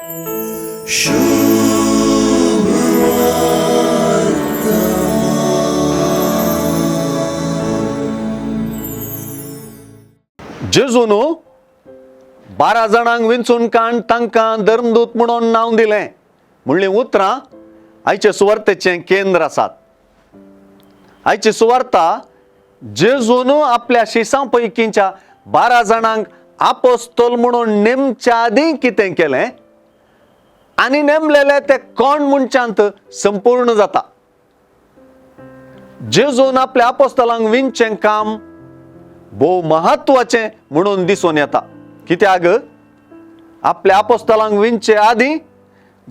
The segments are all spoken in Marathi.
जेजून 12 जाणांक विंचून काण तांकां धर्मदूत म्हणून नांव दिलें म्हणली उतरां आयचे सुवार्तेचें केंद्र आसात. आयची सुवार्ता जेजून आपल्या शिसां पैकीच्या 12 जाणांक आपोस्तोल म्हणून नेमच्या आदीं कितें केलें आनी नेमलेले ते कोण मनशांत संपूर्ण जाता. जेजून आपल्या आपोस्तलांक विंचचें काम भोव महत्वाचें म्हणून दिसून येता. कित्याक आपल्या आपोस्तलांक विंचचे आदीं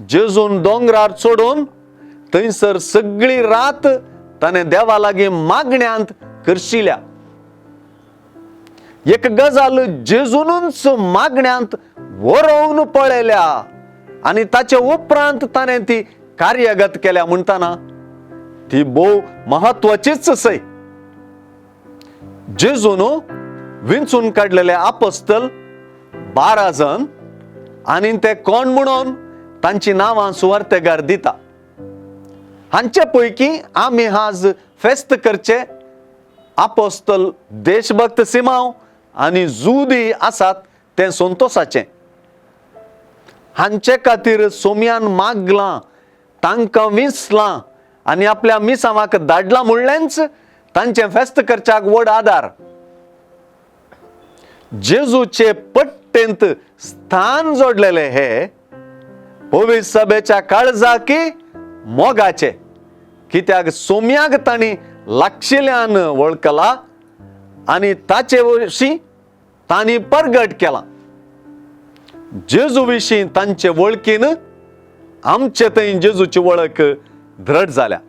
जेजून दोंगरार चडून थंयसर सगळी रात ताणें देवा लागीं मागण्यांत करशिल्ल्या. एक गजाल जेजूनच मागण्यांत वरोवन पळयल्या आनी ताचे उपरांत ताणें ती कार्यगत केल्या म्हणटना ती भोव महत्वाचीच सय. जेजून विंचून काडलेले आपोस्तल 12 जण आनी ते कोण म्हणून तांची नांवां सुवार्तेगार दिता. हांचे पैकी आमी आज फेस्त करचे आपोस्तल देशभक्त सिमांव आनी जुदी आसात ते संतोषाचें. हांचे खातीर सोम्यान मागलां, तांकां विंचलां आनी आपल्या मिसावांक धाडलां म्हणलेंच तांचें फेस्त करच्याक व्हड आदार. जेजूचे पट्टेंत स्थान जोडलेले हे पवित्र सभेच्या काळजाकी मोगाचे. कित्याक सोम्याक तांणी लागशिल्ल्यान वळखला आनी ताचे विशीं तांणी परगट केला. जेजू विशीं तांचे वळखीन आमचे थंय जेजूची वळख दृढ जाल्या.